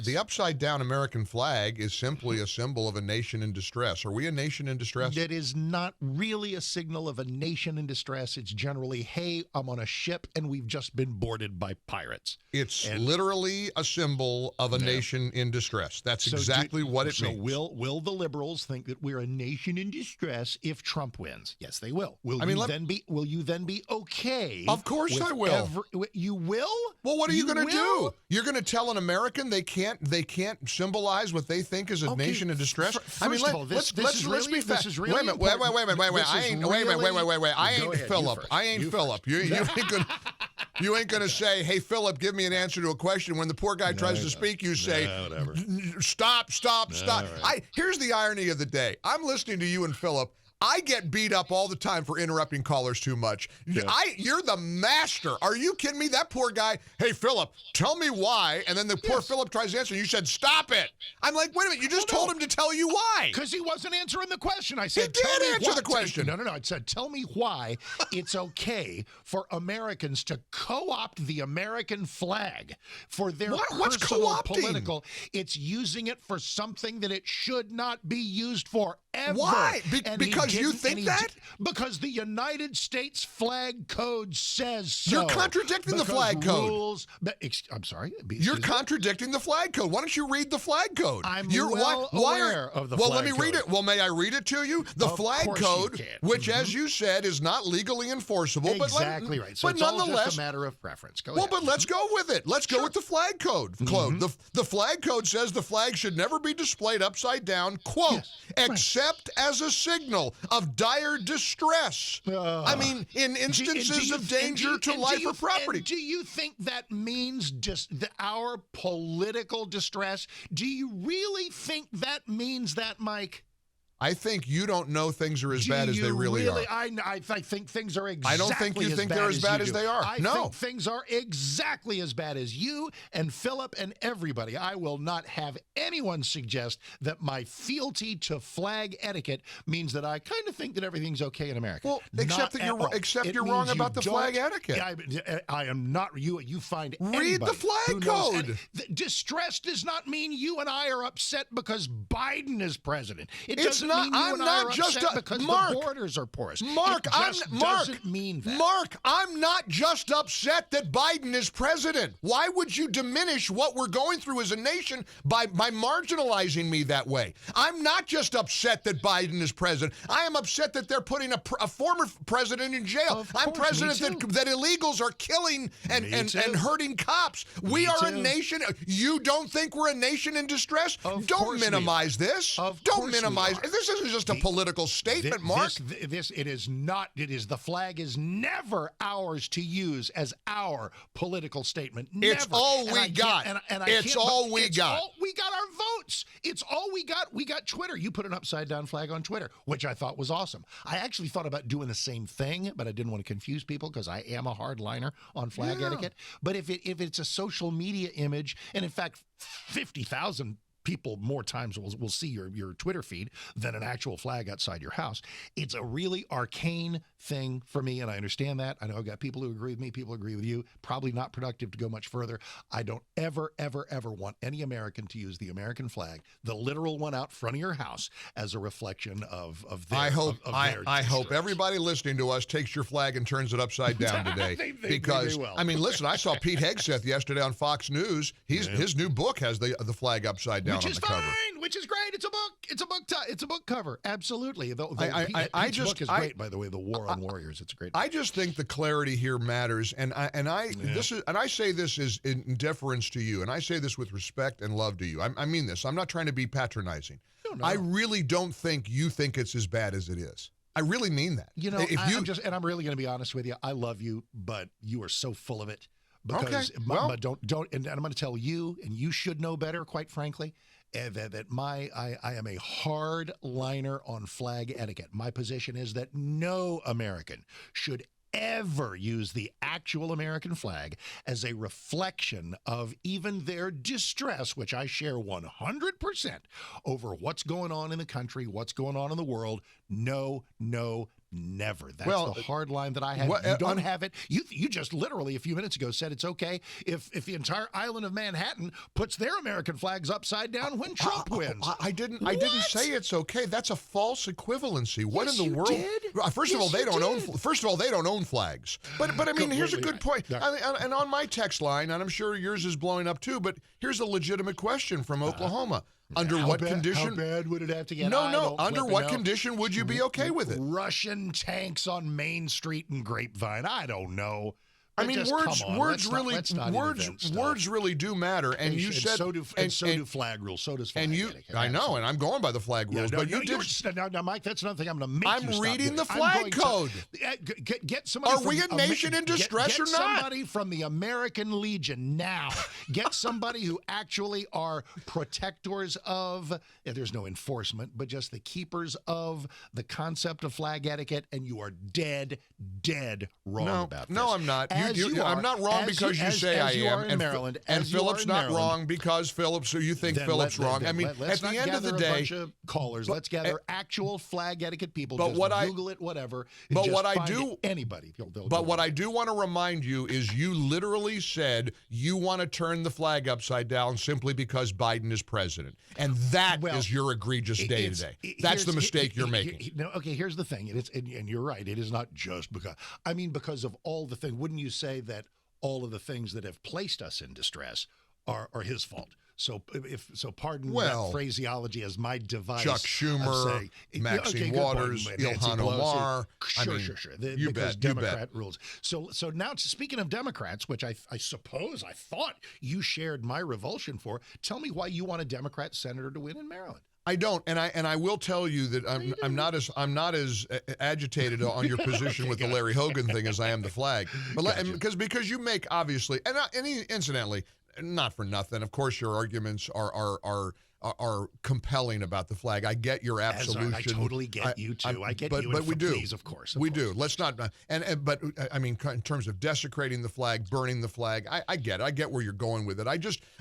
the upside down American flag is simply a symbol of a nation in distress. Are we a nation in distress? It is not really a signal of a nation in distress. It's generally, hey, I'm on a ship and we've just been boarded by pirates. It's literally a symbol of a nation in distress. That's exactly what it means. So will the liberals think that we're a nation in distress if Trump wins? Yes, they will. Will you then be okay? Of course I will. You will? Well, what are you going to do? You're going to tell an American they can't symbolize what they think is a nation in distress? First of all, let's be fair. Wait a minute. Wait. I ain't Philip. I ain't Philip. You ain't gonna say, "Hey, Philip, give me an answer to a question." When the poor guy tries to speak, you say, "Stop." Right. Here's the irony of the day. I'm listening to you and Philip. I get beat up all the time for interrupting callers too much. Yeah. You're the master. Are you kidding me? That poor guy, hey, Philip, tell me why. And then the poor Philip tries to answer. You said, stop it. I'm like, wait a minute. You just told him to tell you why. Because he wasn't answering the question. I said, he did answer the question. No. I said, tell me why it's okay for Americans to co-opt the American flag for their personal political. It's using it for something that it should not be used for ever. Why? Because you think that? Because the United States flag code says so. You're contradicting the flag code. I'm sorry? You're contradicting the flag code. Why don't you read the flag code? I'm aware of the flag code. Well, let me read it. Well, may I read it to you? The flag code, which, as you said, is not legally enforceable. Exactly right. So it's all just a matter of preference. Go ahead. But let's go with it. Let's go with the flag code. The flag code says the flag should never be displayed upside down, quote, except as a signal of dire distress. I mean, in instances of danger to life or property. Do you think that means just our political distress? Do you really think that means that, Mike? I think you don't know things are as bad as they really are. I think things are exactly I don't think you think they're as bad as they are. I think things are exactly as bad as you and Philip and everybody. I will not have anyone suggest that my fealty to flag etiquette means that I kind of think that everything's okay in America. Well, except you're wrong about the flag etiquette. I am not. You find read the flag code. Distress does not mean you and I are upset because Biden is president. It doesn't. I'm not just because Mark, the borders are porous. Mark, doesn't mean that. Mark, I'm not just upset that Biden is president. Why would you diminish what we're going through as a nation by marginalizing me that way? I'm not just upset that Biden is president. I am upset that they're putting a former president in jail. I'm president that illegals are killing and hurting cops. We are a nation. You don't think we're a nation in distress? Don't minimize this. Don't minimize. This isn't just a political statement, Mark. It is not. It is the flag is never ours to use as our political statement. Never. It's all we got. It's all we got. We got our votes. It's all we got. We got Twitter. You put an upside down flag on Twitter, which I thought was awesome. I actually thought about doing the same thing, but I didn't want to confuse people because I am a hardliner on flag etiquette. But if it's a social media image, and in fact, 50,000 people more times will see your Twitter feed than an actual flag outside your house. It's a really arcane thing for me, and I understand that. I know I've got people who agree with me, people who agree with you. Probably not productive to go much further. I don't ever want any American to use the American flag, the literal one out front of your house, as a reflection of their I hope everybody listening to us takes your flag and turns it upside down today. Because I mean, listen, I saw Pete Hegseth yesterday on Fox News. His new book has the flag upside down. Which is fine, which is great. It's a book. It's a book cover. Absolutely. Pete's book is great, by the way. The War on Warriors. It's a great book. I just think the clarity here matters, and I say this is in deference to you, and I say this with respect and love to you. I mean this. I'm not trying to be patronizing. No. I really don't think you think it's as bad as it is. I really mean that. You know, I'm really going to be honest with you. I love you, but you are so full of it. Because don't, and I'm going to tell you, and you should know better, quite frankly, that I am a hard liner on flag etiquette. My position is that no American should ever use the actual American flag as a reflection of even their distress, which I share 100% over what's going on in the country, what's going on in the world. No, Never. That's Well, the hard line that I have. what- You don't have it. You just literally a few minutes ago said it's okay if the entire island of Manhattan puts their American flags upside down when Trump wins. I didn't What? say it's okay. That's a false equivalency. What Yes, in the you world? did. First of all, Yes, they you don't own. did. First of all, they don't own flags. But I mean, here's a Completely good right. point. Yeah. And on my text line, and I'm sure yours is blowing up too. But here's a legitimate question from Oklahoma. Under what condition? How bad would it have to get? No. Under Flipping what out. condition would you be okay with it? Russian tanks on Main Street and Grapevine. I don't know. I But mean, just, words come on, words let's not- really let's not words invent stuff. words really do matter. And you said so do flag rules. So does flag and you etiquette. I know, Absolutely. and I'm going by the flag rules. Yeah, but you did. now, Mike, that's another thing I'm going to make I'm you stop reading doing. the I'm flag going to- code. Get somebody. Are we a nation in distress get or not? Somebody from the American Legion now. Get somebody who actually are protectors of. There's no enforcement, but just the keepers of the concept of flag etiquette, and you are dead wrong about this. No, I'm not. As you I'm are, not wrong as because you say as I you am. are in and Maryland, and as you are Philip's in not Maryland. wrong because Phillips. So you think Then Philip's wrong? I mean, let's at the not end of the gather day, a bunch of callers. Let's gather actual flag etiquette people. But just what I- Google it, whatever. and but just what I find do- anybody. But what I do want to remind you is you literally said you want to turn the flag upside down simply because Biden is president. And that is your egregious day today. That's the mistake you're making. No, okay, here's the thing. And you're right. It is not just because. I mean, because of all the things. Wouldn't you say that all of the things that have placed us in distress are his fault? So pardon Well, that phraseology as my device. Chuck of Schumer, saying- Maxine good point, Waters, Nancy Ilhan Pelosi. Omar. Sure, I mean, sure. you Because bet, you bet. Democrat rules. So now, speaking of Democrats, which I suppose I thought you shared my revulsion for, tell me why you want a Democrat senator to win in Maryland. I don't, and I will tell you that I'm not as agitated on your position with the Larry Hogan thing as I am the flag. But because you make obviously, and incidentally, not for nothing. Of course, your arguments are compelling about the flag. I get your absolution. I totally get you too. I get you. But we do. Please, of course. We do. Let's not. But I mean, in terms of desecrating the flag, burning the flag, I get it. I get where you're going with it.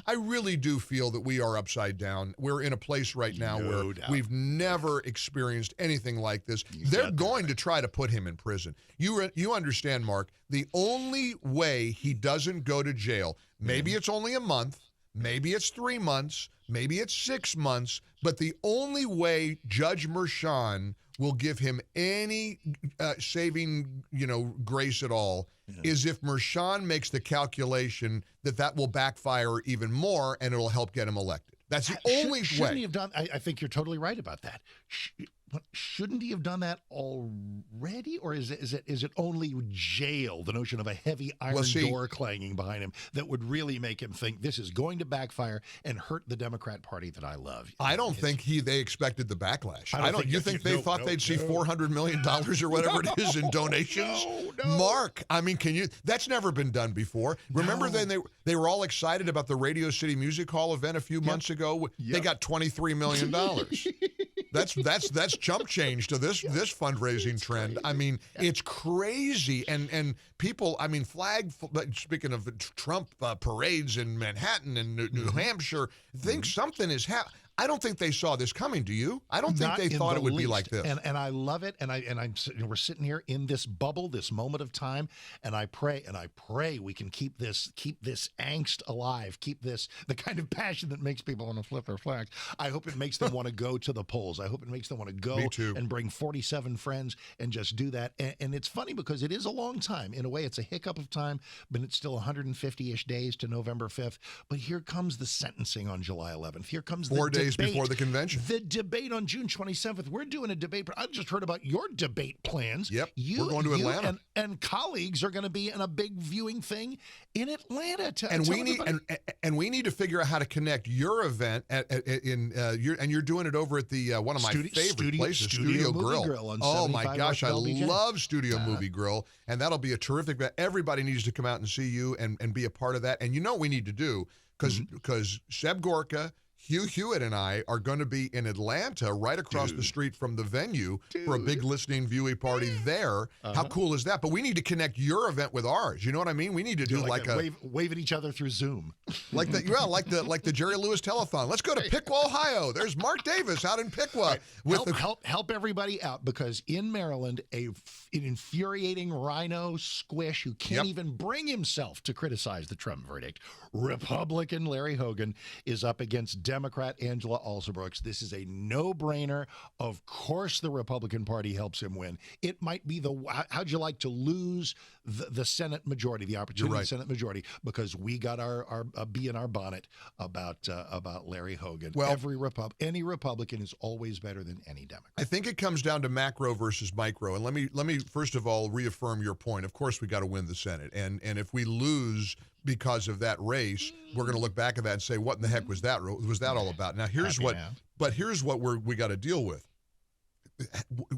I really do feel that we are upside down. We're in a place right now where we've never experienced anything like this. They're going to try to put him in prison. You understand, Mark? The only way he doesn't go to jail, maybe it's only a month, maybe it's 3 months, maybe it's 6 months, but the only way Judge Merchan will give him any saving, grace at all is if Merchan makes the calculation that will backfire even more and it'll help get him elected. That's the only Shouldn't way. he have done? I think you're totally right about that. Shouldn't he have done that already, or is it only jail? The notion of a heavy iron door clanging behind him that would really make him think this is going to backfire and hurt the Democrat Party that I love. I don't think they expected the backlash. You think they thought they'd see no. $400 million or whatever it is in donations? No. Mark, I mean, that's never been done before. Remember then they were all excited about the Radio City Music Hall event a few months ago? They got $23 million. That's chump change to this fundraising trend. Crazy. I mean, it's crazy. And people, I mean, speaking of Trump parades in Manhattan and New Hampshire, think something is happening. I don't think they saw this coming. Do you? I don't think they thought it would be like this. And I love it. And we're sitting here in this bubble, this moment of time. And I pray we can keep this angst alive, keep this the kind of passion that makes people want to flip their flags. I hope it makes them want to go to the polls. I hope it makes them want to go and bring 47 friends and just do that. And it's funny because it is a long time. In a way, it's a hiccup of time, but it's still 150-ish days to November 5th. But here comes the sentencing on July 11th. Here comes 4 days before the convention. The debate on June 27th. We're doing a debate. I just heard about your debate plans. Yep. We're going to Atlanta. And colleagues are going to be in a big viewing thing in Atlanta. We need to figure out how to connect your event you're doing it over at the one of my favorite places, Studio Grill. On oh my gosh, I LBJ. love Studio Movie Grill, and that'll be a terrific. Everybody needs to come out and see you and be a part of that. And you know what we need to do because Seb Gorka, Hugh Hewitt and I are going to be in Atlanta, right across the street from the venue, for a big listening viewing party there. How cool is that? But we need to connect your event with ours. You know what I mean? We need to do like a wave at each other through Zoom, like the Jerry Lewis telethon. Let's go to Piqua, Ohio. There's Mark Davis out in Piqua. Help everybody out, because in Maryland, an infuriating rhino squish who can't even bring himself to criticize the Trump verdict, Republican Larry Hogan, is up against Democrat Angela Alsobrooks. This is a no-brainer. Of course the Republican Party helps him win. It might be how'd you like to lose the Senate majority, the opportunity of the Senate majority, because we got our bee in our bonnet about Larry Hogan. Well, any Republican is always better than any Democrat. I think it comes down to macro versus micro. And let me first of all reaffirm your point. Of course, we got to win the Senate. And if we lose because of that race, we're going to look back at that and say, what in the heck was that all about? Now, here's what we got to deal with.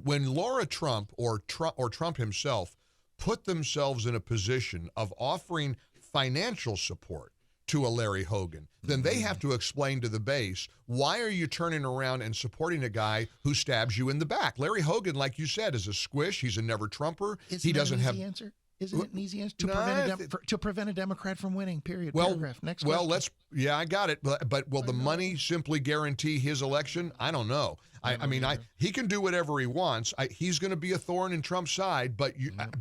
When Laura Trump or Trump himself put themselves in a position of offering financial support to a Larry Hogan, then they have to explain to the base, why are you turning around and supporting a guy who stabs you in the back? Larry Hogan, like you said, is a squish. He's a never Trumper. He doesn't have an answer. Isn't it an easy answer to prevent a Democrat from winning? Period. Paragraph. Next question. I got it. But will the money simply guarantee his election? I don't know. He can do whatever he wants. He's going to be a thorn in Trump's side. But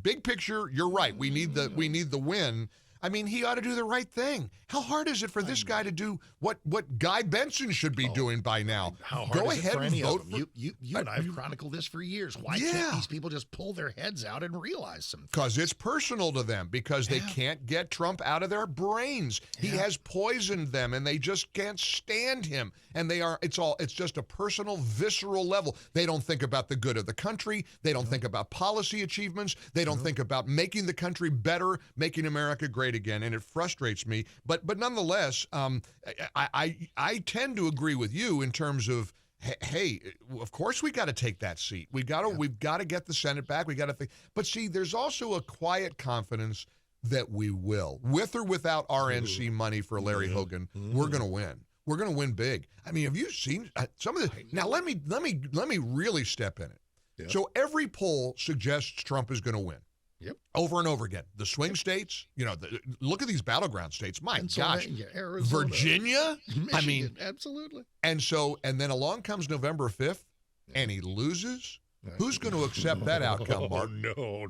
big picture, you're right. We need the win. I mean, he ought to do the right thing. How hard is it for this guy to do what Guy Benson should be doing by now? How hard is it for any of them? You and I have chronicled this for years. Why can't these people just pull their heads out and realize something? Because it's personal to them, because they can't get Trump out of their brains. He has poisoned them, and they just can't stand him. And it's just a personal, visceral level. They don't think about the good of the country. They don't think about policy achievements. They don't think about making the country better, making America great again, and it frustrates me. But nonetheless, I tend to agree with you in terms of, hey, of course we got to take that seat. We've got to get the Senate back. We got to think. But see, there's also a quiet confidence that we will, with or without RNC money for Larry Hogan, we're going to win. We're going to win big. I mean, have you seen some of this? Now let me really step in it. Yep. So every poll suggests Trump is going to win. Yep. Over and over again. The swing states, look at these battleground states. My gosh. Arizona, Virginia? Michigan, absolutely. And then along comes November 5th, and he loses. Who's going to accept that outcome, Mark? No.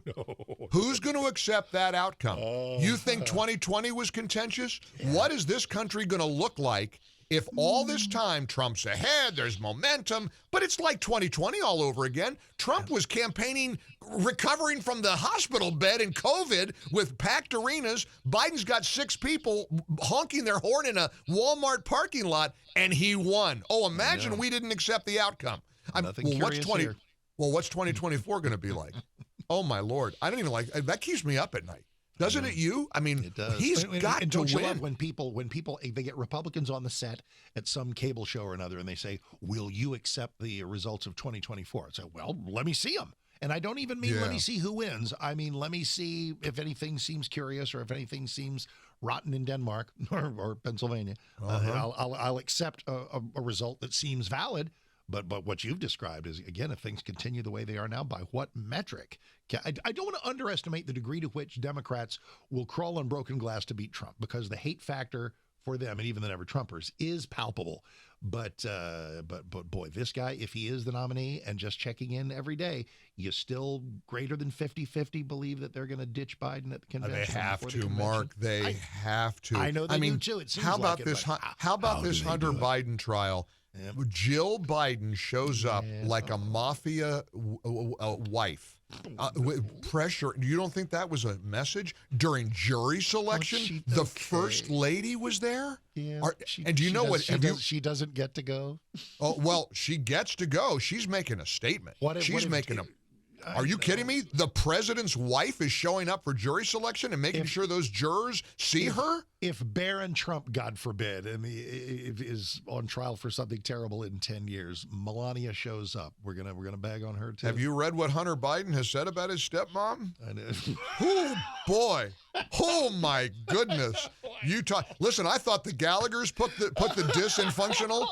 Who's going to accept that outcome? You think 2020 was contentious? Yeah. What is this country going to look like if all this time Trump's ahead, there's momentum, but it's like 2020 all over again? Trump was campaigning, recovering from the hospital bed in COVID with packed arenas. Biden's got 6 people honking their horn in a Walmart parking lot, and he won. Oh, imagine we didn't accept the outcome. What's 2024 going to be like? Oh, my Lord. I don't even that keeps me up at night. Doesn't it you? I mean, it does. He's got to don't win. You love when people they get Republicans on the set at some cable show or another, and they say, "Will you accept the results of 2024?" I say, "Well, let me see them." And I don't even mean let me see who wins. I mean, let me see if anything seems curious or if anything seems rotten in Denmark or Pennsylvania. I'll accept a result that seems valid. But what you've described is, again, if things continue the way they are now, by what metric? I don't want to underestimate the degree to which Democrats will crawl on broken glass to beat Trump, because the hate factor for them, and even the never-Trumpers, is palpable. But boy, this guy, if he is the nominee and just checking in every day, you still greater than 50-50 believe that they're going to ditch Biden at the convention. They have to, Mark. They have to. I know they do too. It seems how about this Hunter Biden trial? Yep. Jill Biden shows up like a mafia wife. Pressure. You don't think that was a message during jury selection? The first lady was there. Yeah. And do you know what? She doesn't get to go. Oh well, she gets to go. She's making a statement. Are you kidding me? The president's wife is showing up for jury selection and making sure those jurors see her? If Barron Trump, God forbid, is on trial for something terrible in 10 years, Melania shows up. We're gonna bag on her too. Have you read what Hunter Biden has said about his stepmom? I know. Oh boy. Oh my goodness. You talk. Listen, I thought the Gallaghers put the dis in functional.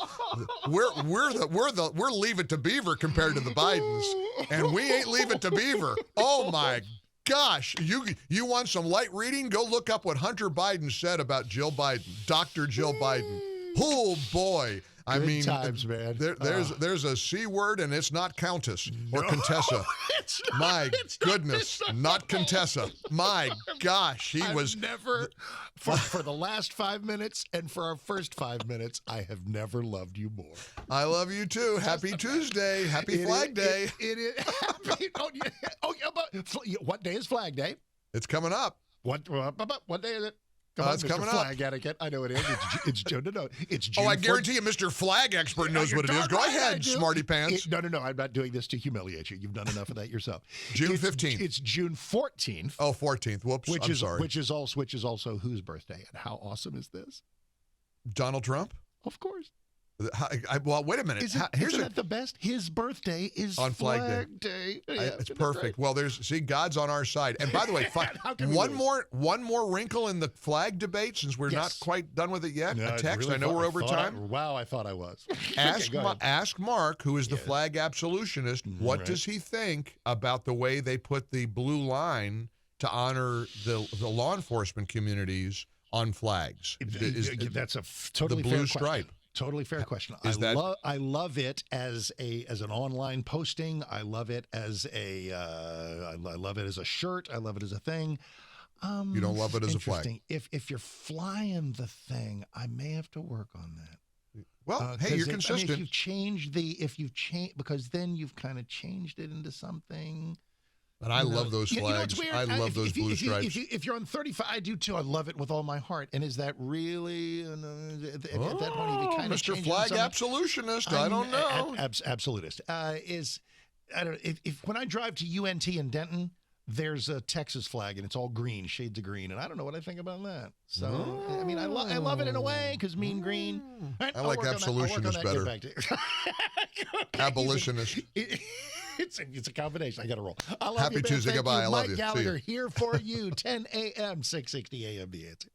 We're leave it to Beaver compared to the Bidens, and we ain't leave it to Beaver. Oh my gosh, you want some light reading? Go look up what Hunter Biden said about Jill Biden, Dr. Jill Biden. Oh boy. I mean, times, man. There's a C word, and it's not Countess or Contessa. It's not, My it's goodness, not Contessa. My gosh, he was never for the last 5 minutes and for our first 5 minutes. I have never loved you more. I love you too. Happy Tuesday. Happy Flag Day. It is happy. But what day is Flag Day? It's coming up. What day is it? Come on, it's Mr. coming Flag etiquette. I know it is. It's June. No, it's June. Oh, I guarantee you, Mr. Flag expert knows what it is. Go ahead, smarty pants. No. I'm not doing this to humiliate you. You've done enough of that yourself. June 15th. It's June 14th. Oh, 14th. Whoops. I'm sorry. Which is also whose birthday? And how awesome is this? Donald Trump? Of course. Well, wait a minute. Isn't that the best? His birthday is on Flag Day. It's perfect. Well, God's on our side. And by the way, one more wrinkle in the flag debate, since we're not quite done with it yet. No, a text. Really I know we're over time. Wow, I thought I was. Ask Mark, who is the flag absolutionist, what does he think about the way they put the blue line to honor the law enforcement communities on flags? That's a totally the fair blue question. stripe. Totally fair question. I love it as an online posting. I love it as I love it as a shirt. I love it as a thing. You don't love it as a flag. If you're flying the thing, I may have to work on that. Well, hey, you're consistent. If you've changed because then you've kind of changed it into something. And I love those flags. I love those blue stripes. If you're on 35, I do too. I love it with all my heart. And is that really at that point you kind of Mr. Flag absolutionist? I don't know. Absolutist I don't know if when I drive to UNT in Denton, there's a Texas flag and it's all green, shades of green, and I don't know what I think about that. So I mean, I love it in a way because mean green. Right, I like absolutionist better. Abolitionist. It's a combination. I got to roll. I love Happy you, man. Tuesday. Thank Goodbye. you. I love Mike you. Gallagher here for you. 10 a.m., 660 a.m. The Answer.